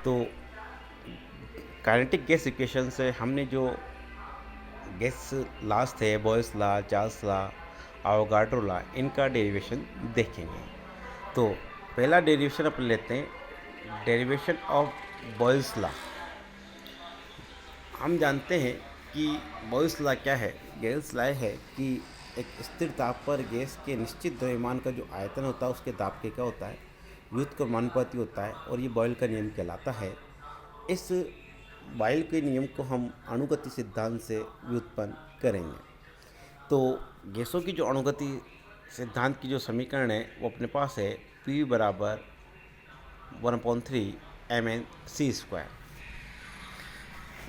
तो kinetic gas equation से हमने जो गैस लॉज थे, Boyle's law, Charles law, Avogadro law, इनका डेरिवेशन देखेंगे। तो पहला डेरिवेशन अपन लेते हैं, डेरिवेशन ऑफ बॉयल्स लॉ। हम जानते हैं कि बॉयल्स लॉ क्या है। गैस लॉ है कि एक स्थिर ताप पर गैस के निश्चित द्रव्यमान का जो आयतन होता है उसके दाब के क्या होता है, व्युत्क्रमानुपाती होता है, और ये बॉयल का नियम कहलाता है। इस बॉयल के नियम को हम अणुगति सिद्धांत से व्युत्पन्न करेंगे। तो गैसों की जो अणुगति सिद्धांत की जो समीकरण है वो अपने पास है, पी बराबर 1/3 mn c²।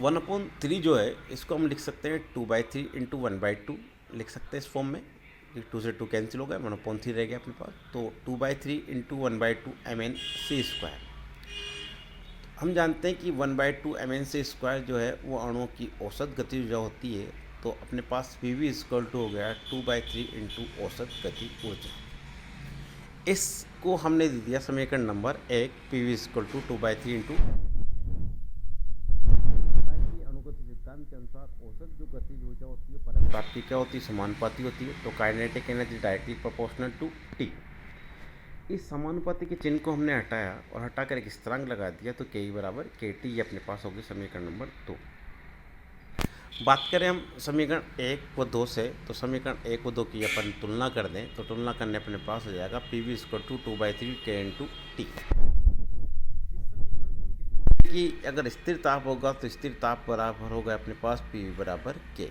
1/3 जो है इसको हम लिख सकते हैं 2/3 इंटू 1/2 लिख सकते हैं इस फॉर्म में। 2 से 2 कैंसिल हो गया, 1/3 रह गया अपने पास। तो 2/3 इंटू 1/2 mn c²। हम जानते हैं कि 1/2 mn c² जो है वो अणुओं की औसत गति ऊर्जा होती है। तो अपने पास पी वी हो गया 2/3 इंटू औसत गति ऊर्जा। इसको हमने दे दिया समीकरण नंबर 1, पी वी 2/3 इंटू अणुगति सिद्धांत के अनुसार औसत जो गतिज ऊर्जा होती है परस्पर की क्या होती है, समानुपाती होती है। तो kinetic energy directly proportional to T. इस समानुपाती के चिन्ह को हमने हटाया और हटाकर एक स्थिरांक लगा दिया, तो के बराबर के टी ये अपने पास होगी समीकरण नंबर 2। बात करें हम समीकरण 1 व 2 से, तो समीकरण 1 व 2 की अपन तुलना कर दें तो तुलना करने अपने पास हो जाएगा पी वी 2/3 के इंटू टी। कि अगर स्थिर ताप होगा तो स्थिर ताप बराबर होगा अपने पास पी वी बराबर के,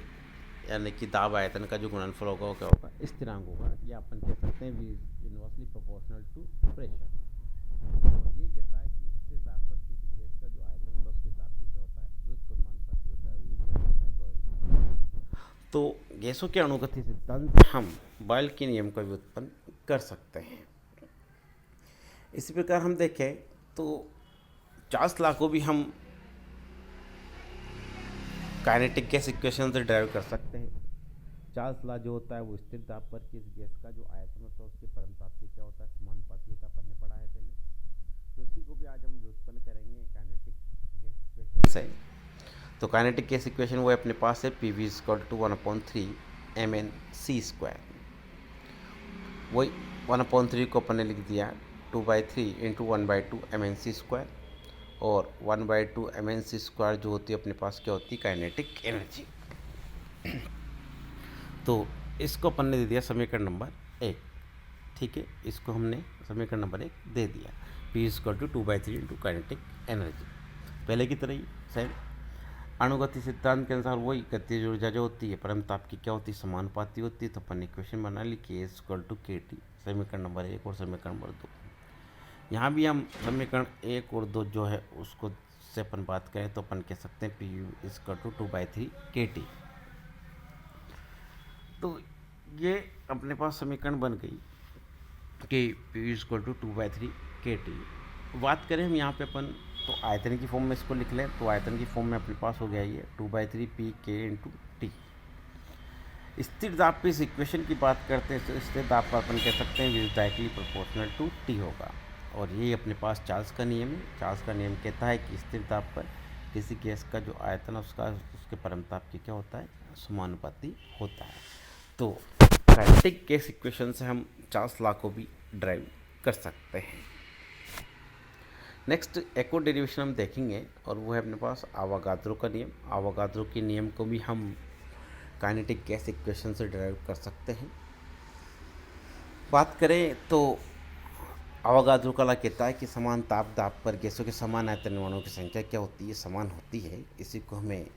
यानी कि दाब आयतन का जो गुणनफल होगा वो क्या होगा, स्थिरांक होगा, या अपन कह सकते हैं we inversely proportional to pressure. और ये कहता है कि स्थिर ताप पर किसी गैस का जो आयतन होता है उसके ताप से क्या होता है, व्युत्क्रमानुपाती होता है, वी क्या होता है, बॉयल। तो गैसों के अणुगति सिद्धांत हम बॉयल के नियम का व्युत्पन्न कर सकते हैं। इसी प्रकार हम देखें तो चार्ल्स लॉ को भी हम काइनेटिक गैस इक्वेशन से ड्राइव कर सकते हैं। चार्ल्स लॉ जो होता है वो स्थिर ताप पर किस गैस का जो आयतन होता है उसके परमताप क्या होता है, समानुपाती होता है, अपन ने पढ़ा है पहले। तो इसी को भी आज हम व्युत्पन्न करेंगे काइनेटिक गैस इक्वेशन से। तो काइनेटिक गैस इक्वेशन वो अपने पास है पी वी 1/3 mn c²। वही 1/3 को अपन ने लिख दिया 2/3 इंटू 1/2 mn c², और 1/2 mn c² जो होती है अपने पास क्या होती है, काइनेटिक एनर्जी। तो इसको अपन ने दे दिया समीकरण नंबर 1। ठीक है, इसको हमने समीकरण नंबर 1 दे दिया, पी 2/3 इंटू काइनेटिक एनर्जी। पहले की तरह ही सेम अणुगति सिद्धांत के अनुसार वही गतिज ऊर्जा जो होती है परमताप की क्या होती है, समानुपाती होती है। तो अपन इक्वेशन बना ली के के टी, समीकरण नंबर 1 और समीकरण नंबर 2। यहाँ भी हम समीकरण 1 और 2 जो है उसको से अपन बात करें तो अपन कह सकते हैं पी यू 2/3 के टी। तो ये अपने पास समीकरण बन गई कि पी यू 2/3 के टी। बात करें हम यहाँ पे अपन तो आयतन की फॉर्म में इसको लिख लें, तो आयतन की फॉर्म में अपने पास हो गया ये 2/3 पी के इंटू टी। स्थिर दाब पे इस इक्वेशन की बात करते हैं तो स्थिर दाब पर अपन कह सकते हैं which directly proportional to T होगा। और ये अपने पास चार्ल्स का नियम है। चार्ल्स का नियम कहता है कि स्थिर ताप पर किसी गैस का जो आयतन है उसका उसके परमताप की क्या होता है, समानुपाती होता है। तो काइनेटिक गैस इक्वेशन से हम चार्ल्स लॉ को भी ड्राइव कर सकते हैं। नेक्स्ट एक और डेरिवेशन हम देखेंगे और वो है अपने पास आवागाद्रो का नियम। आवागाद्रो के नियम को भी हम काइनेटिक गैस इक्वेशन से ड्राइव कर सकते हैं। बात करें तो आवागाद्रो का लॉ कहता है कि समान ताप दाब पर गैसों के समान आयतन अणुओं की संख्या क्या होती है, समान होती है। इसी को हमें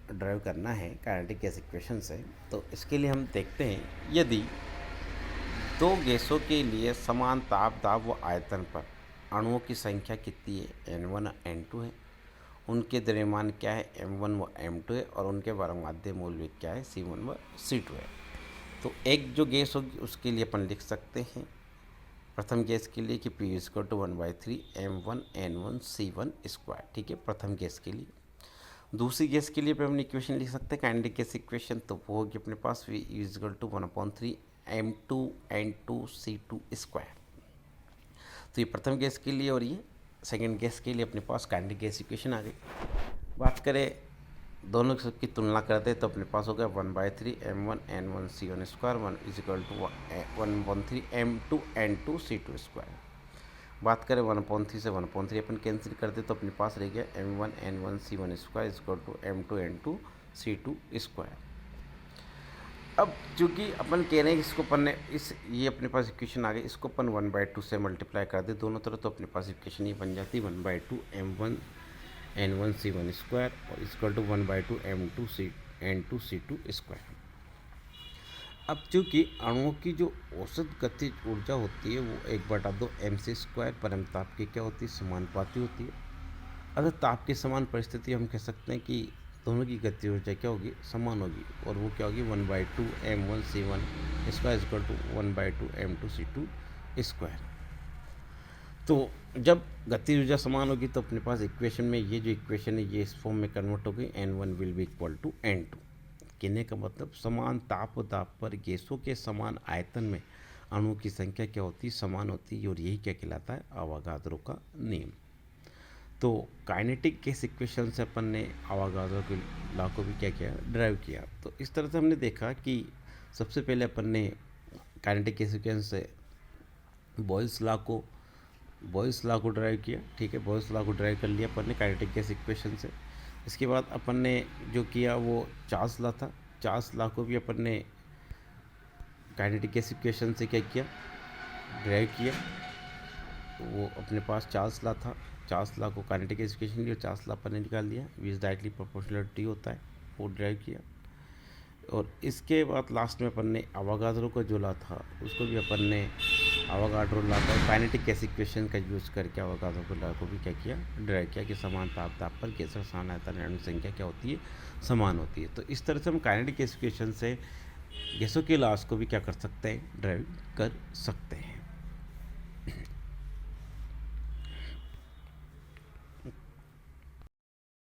ड्राइव करना है काइनेटिक गैस इक्वेशन से। तो इसके लिए हम देखते हैं, यदि दो गैसों के लिए समान ताप दाब व आयतन पर अणुओं की संख्या कितनी है, N1 और N2 है, उनके द्रव्यमान क्या है, M1 व M2 है, और उनके वारंवाद्य मूल्य क्या है, C1 व C2 है। तो एक जो गैस होगी उसके लिए अपन लिख सकते हैं प्रथम गैस के लिए कि P = 1/3 M1 N1 C1²। ठीक है, प्रथम गैस के लिए। दूसरी गैस के लिए पे हम इक्वेशन लिख सकते हैं काइनेटिक गैस इक्वेशन, तो वो होगी अपने पास V = 1/3 M2 N2 C2²। तो ये प्रथम गैस के लिए और ये सेकंड गैस के लिए अपने पास काइनेटिक गैस इक्वेशन आ गई। बात करें दोनों की तुलना करते हैं तो अपने पास हो गया 1/3 m1 n1 c1 square 1 = 1/3 m2 n2 c2 square. बात करें 1/3 से 1/3 अपन कैंसिल करते तो अपने पास रह गया m1 n1 c1 square = m2 n2 c2 square. अब चूँकि अपन कह रहे हैं इसको अपन ने ये अपने पास इक्वेशन आ गई, इसको अपन 1/2 से मल्टीप्लाई कर दे दोनों तरफ तो अपने पास इक्वेशन ये बन जाती है 1/2 m1 n1 c1 स्क्वायर और = 1/2 m2 n2 c2 स्क्वायर। अब चूँकि अणुओं की जो औसत गतिज ऊर्जा होती है वो 1/2 mc² परम ताप की क्या होती है, समानुपाती होती है। अगर ताप की समान परिस्थिति हम कह सकते हैं कि दोनों की गति ऊर्जा क्या होगी, समान होगी और वो क्या होगी 1/2 m1 c1 square = 1/2 m2 c2 square. तो जब गति ऊर्जा समान होगी तो अपने पास इक्वेशन में ये जो इक्वेशन है ये इस फॉर्म में कन्वर्ट हो गई n1 will be equal to n2। कहने का मतलब समान ताप और दाब पर गैसों के समान आयतन में अणुओं की संख्या क्या होती है, समान होती है और यही क्या कहलाता है, अवोगाद्रो का नियम। तो काइनेटिक गैस इक्वेशन से अपन ने अवोगाद्रो के लॉ को भी क्या किया, ड्राइव किया। तो इस तरह से हमने देखा कि सबसे पहले अपन ने काइनेटिक गैस इक्वेशन से बॉयल्स लॉ को ड्राइव किया। ठीक है, बॉयल्स लॉ को ड्राइव कर लिया अपन ने काइनेटिक गैस इक्वेशन से। इसके बाद अपन ने जो किया वो चार्ल्स लॉ था, चार्ल्स लॉ को भी अपन ने काइनेटिक गैस इक्वेशन से क्या किया, ड्राइव किया। वो अपने पास चार्ल्स लॉ था, चार्ल्स लॉ को काइनेटिक गैस इक्वेशन लिया, चार्ल्स लॉ अपन ने निकाल लिया, V is directly proportional to T होता है, वो ड्राइव किया। और इसके बाद लास्ट में अपन ने अवोगाद्रो का जो लॉ था उसको भी अपन ने अवोगाड्रो लॉ का काइनेटिक गैस इक्वेशन का यूज़ करके अवोगाड्रो के लॉ को भी क्या किया, ड्राइव किया कि समान ताप पर गैसों का समान आयतन अणु संख्या क्या होती है, समान होती है। तो इस तरह से हम काइनेटिक गैस इक्वेशन से गैसों के लॉस को भी क्या कर सकते हैं, ड्राइव कर सकते हैं।